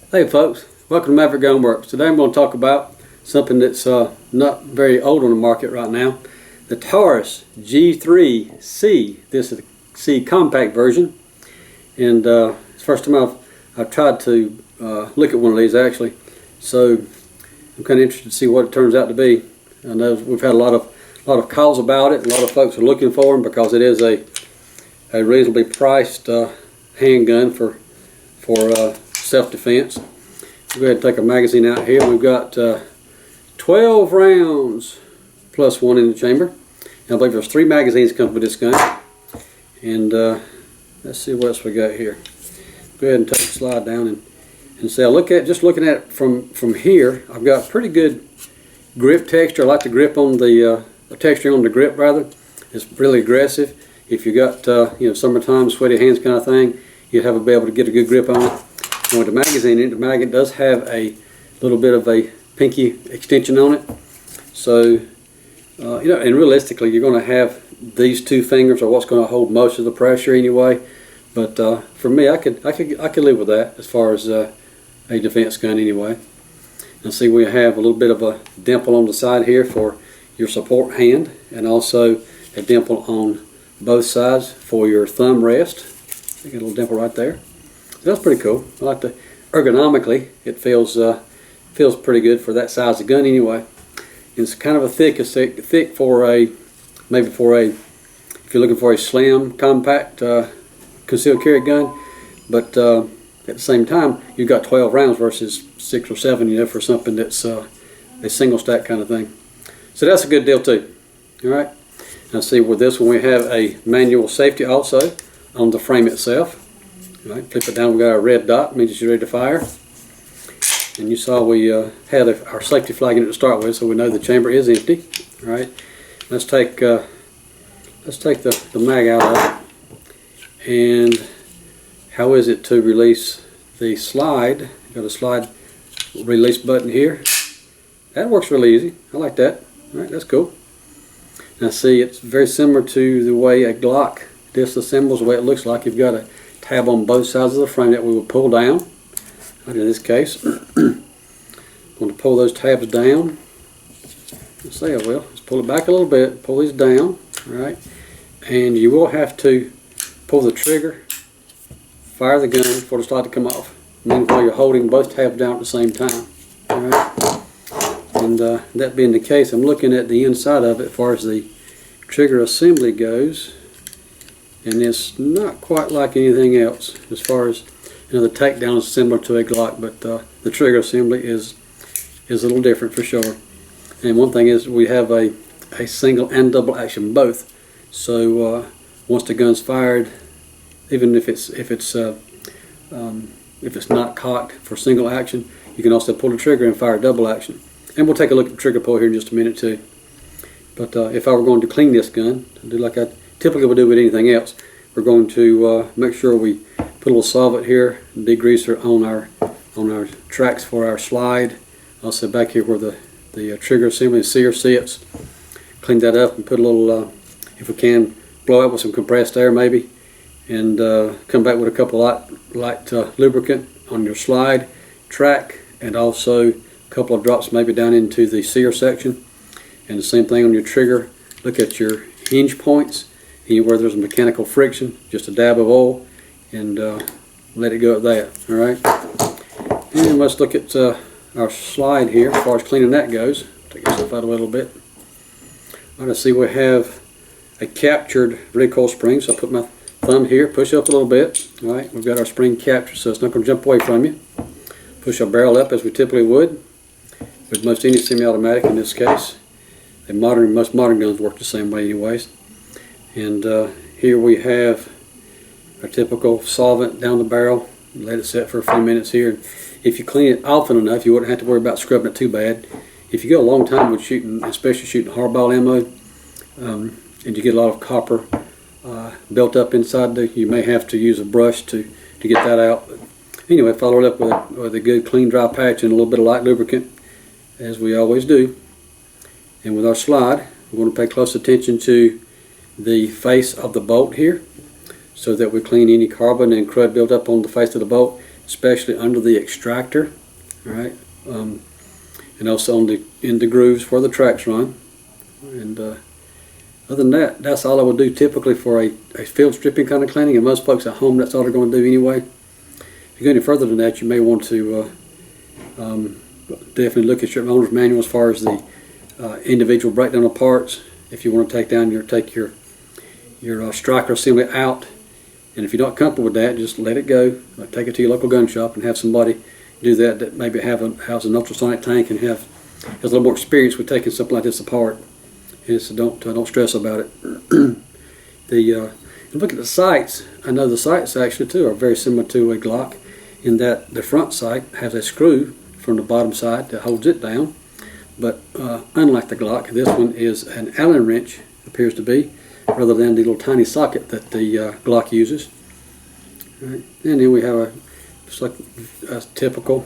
Hey folks, welcome to Maverick Gunworks. Today I'm going to talk about something that's not very old on the market right now. The Taurus G3C. This is the C compact version, and it's the first time I've tried to look at one of these actually. So I'm kind of interested to see what it turns out to be. I know we've had a lot of calls about it. A lot of folks are looking for them because it is a reasonably priced handgun for self-defense. We'll go ahead and take our magazine out here. We've got 12 rounds plus one in the chamber. And I believe there's 3 magazines come with this gun. And let's see what else we got here. Go ahead and take the slide down and say, just looking at it from here, I've got pretty good grip texture. I like the grip on the texture on the grip rather. It's really aggressive. If you got summertime sweaty hands kind of thing, you'd be able to get a good grip on it. And with the magazine in it, the magazine does have a little bit of a pinky extension on it. So, and realistically, you're going to have these 2 fingers are what's going to hold most of the pressure anyway. But for me, I could live with that as far as a defense gun anyway. And see, we have a little bit of a dimple on the side here for your support hand, and also a dimple on both sides for your thumb rest. You get a little dimple right there. That's pretty cool. I like the ergonomically. It feels pretty good for that size of gun anyway. It's kind of a thick for if you're looking for a slim, compact concealed carry gun. But at the same time, you've got 12 rounds versus 6 or 7, for something that's a single stack kind of thing. So that's a good deal too. All right. Now see, with this one we have a manual safety also on the frame itself. All right, flip it down, we got our red dot, means you're ready to fire. And you saw we had our safety flag in it to start with, so we know the chamber is empty. All right, let's take the mag out of it. And how is it to release the slide? Got a slide release button here. That works really easy. I like that. All right, that's cool. Now see, it's very similar to the way a Glock disassembles, the way it looks like. You've got a tab on both sides of the frame that we will pull down. Like in this case, I'm going to pull those tabs down. Let's say I will. Let's pull it back a little bit. Pull these down. All right, and you will have to pull the trigger, fire the gun for the slide to come off. Meanwhile, you're holding both tabs down at the same time. All right, and that being the case, I'm looking at the inside of it as far as the trigger assembly goes. And it's not quite like anything else as far as, the takedown is similar to a Glock, but the trigger assembly is a little different for sure. And one thing is we have a single and double action both. So once the gun's fired, even if it's not cocked for single action, you can also pull the trigger and fire double action. And we'll take a look at the trigger pull here in just a minute too. But if I were going to clean this gun, I'd do like I typically would do with anything else. We're going to make sure we put a little solvent here, degreaser on our tracks for our slide. Also back here where the trigger assembly and sear sits. Clean that up and put a little, if we can, blow out with some compressed air maybe, and come back with a couple light lubricant on your slide track, and also a couple of drops maybe down into the sear section. And the same thing on your trigger. Look at your hinge points. Anywhere there's a mechanical friction, just a dab of oil, and let it go at that. All right. And let's look at our slide here as far as cleaning that goes. Take yourself out a little bit. All right, I see we have a captured recoil spring, so I put my thumb here, push up a little bit. All right, we've got our spring captured, so it's not going to jump away from you. Push our barrel up as we typically would with most any semi-automatic in this case. Most modern guns work the same way anyways. And here we have our typical solvent down the barrel. Let it set for a few minutes here. If you clean it often enough, you wouldn't have to worry about scrubbing it too bad. If you go a long time with shooting, especially shooting hardball ammo, and you get a lot of copper built up inside there, you may have to use a brush to get that out. But anyway, follow it up with a good clean dry patch and a little bit of light lubricant, as we always do. And with our slide, we're going to pay close attention to the face of the bolt here. so that we clean any carbon and crud built up on the face of the bolt, especially under the extractor. All right, and also on in the grooves where the tracks run. And other than that, that's all I would do typically for a field stripping kind of cleaning. And most folks at home, that's all they're going to do anyway. If you go any further than that, you may want to definitely look at your owner's manual as far as the individual breakdown of parts. If you want to take your striker assembly out, and if you're not comfortable with that, just let it go. Take it to your local gun shop and have somebody do that maybe has an ultrasonic tank and has a little more experience with taking something like this apart. And so don't stress about it. Look at the sights. I know the sights actually too are very similar to a Glock, in that the front sight has a screw from the bottom side that holds it down. But unlike the Glock, this one is an Allen wrench, appears to be, rather than the little tiny socket that the Glock uses. Right. And then we have just like a typical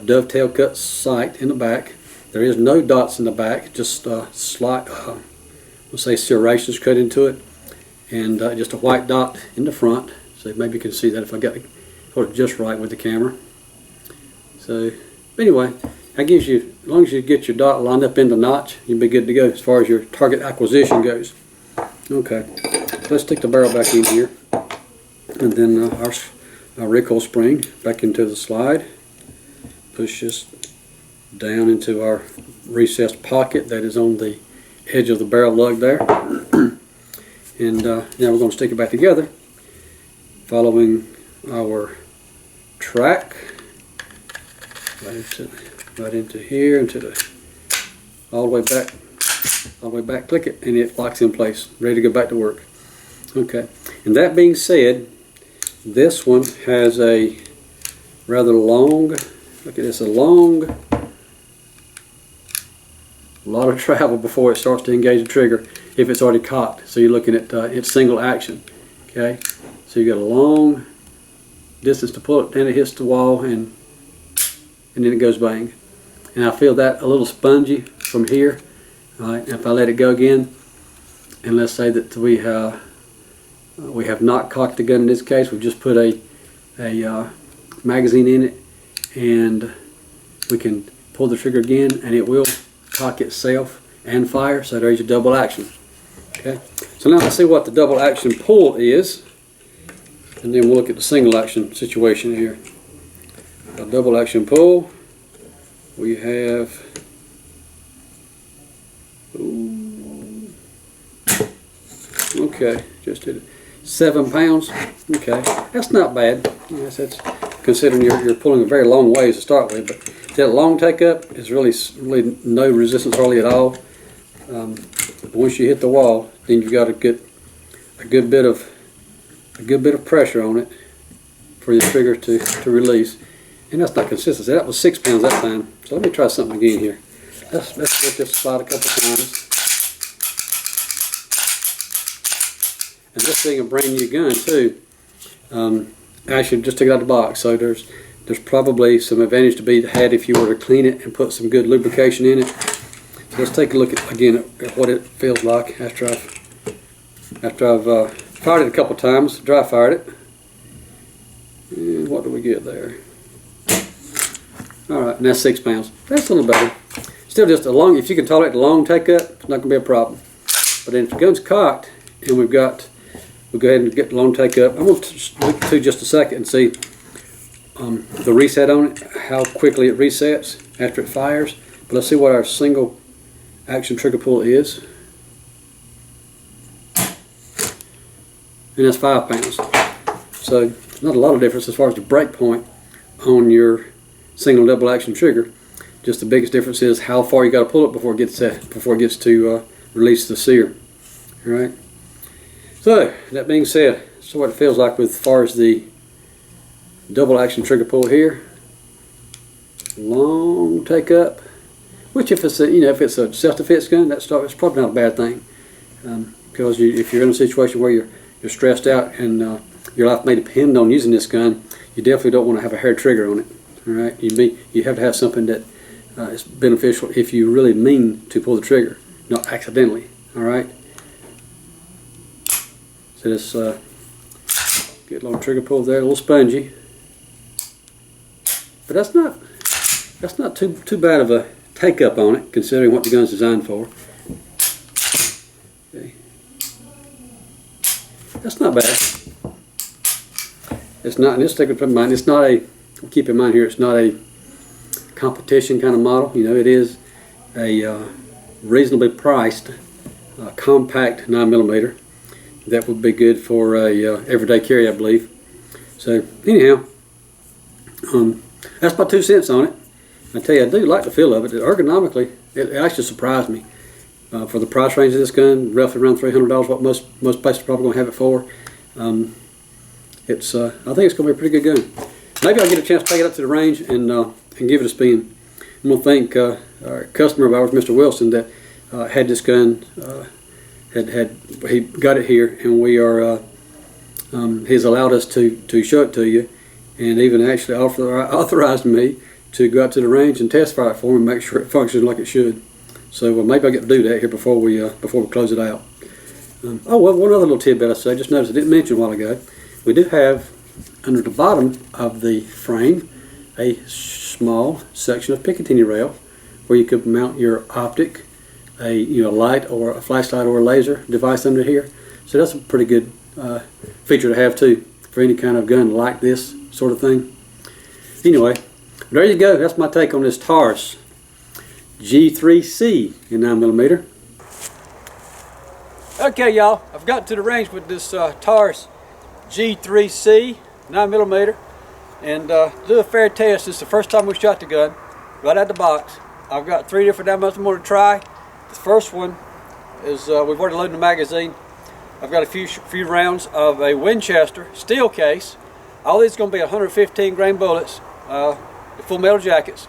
dovetail cut sight in the back. There is no dots in the back, just slight, we'll say serrations cut into it, and just a white dot in the front. So maybe you can see that if I hold it just right with the camera. So anyway, that gives you, as long as you get your dot lined up in the notch, you'll be good to go as far as your target acquisition goes. Okay, so let's stick the barrel back in here, and then our recoil spring back into the slide. Push this down into our recessed pocket that is on the edge of the barrel lug there. And now we're going to stick it back together, following our track right into here, all the way back, click it, and it locks in place, ready to go back to work. Okay, and that being said, this one has a rather long, look at this, a lot of travel before it starts to engage the trigger if it's already cocked. So you're looking at its single action. Okay, so you got a long distance to pull it, then it hits the wall, and then it goes bang. And I feel that a little spongy from here. All right, if I let it go again, and let's say that we have not cocked the gun in this case, we've just put a magazine in it, and we can pull the trigger again, and it will cock itself and fire. So there's your double action. Okay, so now let's see what the double action pull is, and then we'll look at the single action situation here. A double action pull, we have okay, just did it. 7 pounds. Okay, that's not bad. Yes, that's considering you're pulling a very long ways to start with. But that long take up is really no resistance hardly at all. But once you hit the wall, then you've got a good bit of pressure on it for your trigger to release. And that's not consistency. That was 6 pounds that time. So let me try something again here. Let's let this slide a couple times. And this being a brand new gun too, actually just took it out of the box, so there's probably some advantage to be had if you were to clean it and put some good lubrication in it. So let's take a look again at what it feels like after I've fired it a couple times, dry fired it. And what do we get there? All right, and that's 6 pounds. That's a little better. Still just a long, if you can tolerate the long take up, it's not going to be a problem. But then if the gun's cocked and we'll go ahead and get the long take up. I'm going to look to just a second and see the reset on it, how quickly it resets after it fires. But let's see what our single action trigger pull is. And that's 5 pounds. So not a lot of difference as far as the break point on your single and double action trigger. Just the biggest difference is how far you got to pull it before it gets to release the sear. All right. So that being said, so what it feels like with as far as the double action trigger pull here. Long take up, which if it's a self-defense gun, it's probably not a bad thing, because if you're in a situation where you're stressed out and your life may depend on using this gun, you definitely don't want to have a hair trigger on it. All right, you have to have something that is beneficial if you really mean to pull the trigger, not accidentally. All right. So this Get a little trigger pull there, a little spongy. But that's not too bad of a take up on it, considering what the gun's designed for. Okay. That's not bad. It's not, and this stick in mind, it's not a, keep in mind here, it's not a competition kind of model. You know, it is a reasonably priced compact 9mm that would be good for a everyday carry, I believe. So anyhow, that's my 2 cents on it. I tell you, I do like the feel of it. Ergonomically, it actually surprised me for the price range of this gun, roughly around $300. What most places are probably going to have it for. I think it's going to be a pretty good gun. Maybe I'll get a chance to take it up to the range and give it a spin. I'm going to thank our customer of ours, Mr. Wilson, that had this gun. He got it here, and we are. He's allowed us to show it to you, and even actually authorized me to go out to the range and test fire it for him and make sure it functions like it should. So maybe I'll get to do that here before we close it out. Oh well, one other little tidbit I say. Just noticed I didn't mention a while ago. We do have under the bottom of the frame a small section of Picatinny rail where you could mount your optic, a light or a flashlight or a laser device under here. So that's a pretty good feature to have too for any kind of gun like this sort of thing. Anyway, there you go. That's my take on this Taurus G3C in 9mm. Okay, y'all, I've gotten to the range with this Taurus G3C 9mm and do a fair test. This is the first time we shot the gun right out of the box. I've got 3 different ammos I'm going to try. The first one is we've already loaded the magazine. I've got a few rounds of a Winchester steel case. All these are going to be 115 grain bullets, full metal jackets,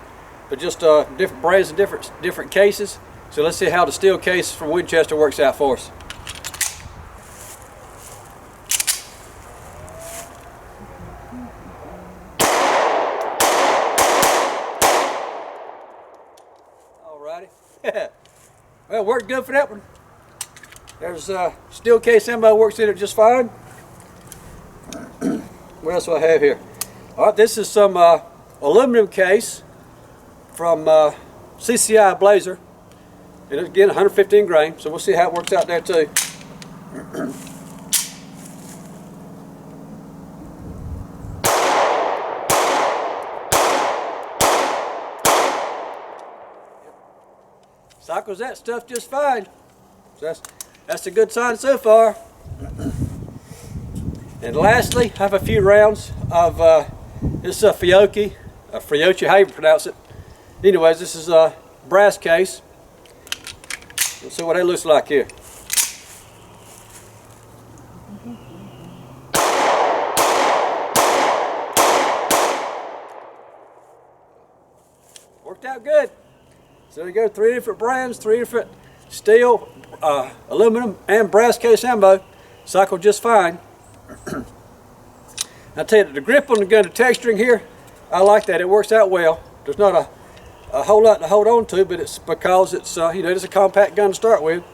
but just different brands and different cases. So let's see how the steel case from Winchester works out for us. Alrighty. Well, it worked good for that one. There's steel case ammo, works in it just fine. What else do I have here? Alright, this is some aluminum case from CCI Blazer. And again, 115 grain, so we'll see how it works out there too. Cycles that stuff just fine. So that's a good sign so far. And lastly, I have a few rounds of this is a Fiocchi, how you pronounce it. Anyways, this is a brass case. Let's see what it looks like here. Worked out good. So there you go, 3 different brands, 3 different steel, aluminum, and brass case ammo. Cycled just fine. I tell you, the grip on the gun, the texturing here, I like that. It works out well. There's not a whole lot to hold on to, but it's because it's it's a compact gun to start with,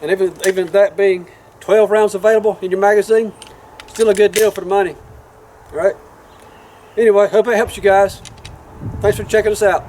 and even that being 12 rounds available in your magazine, still a good deal for the money. All right. Anyway, hope it helps you guys. Thanks for checking us out.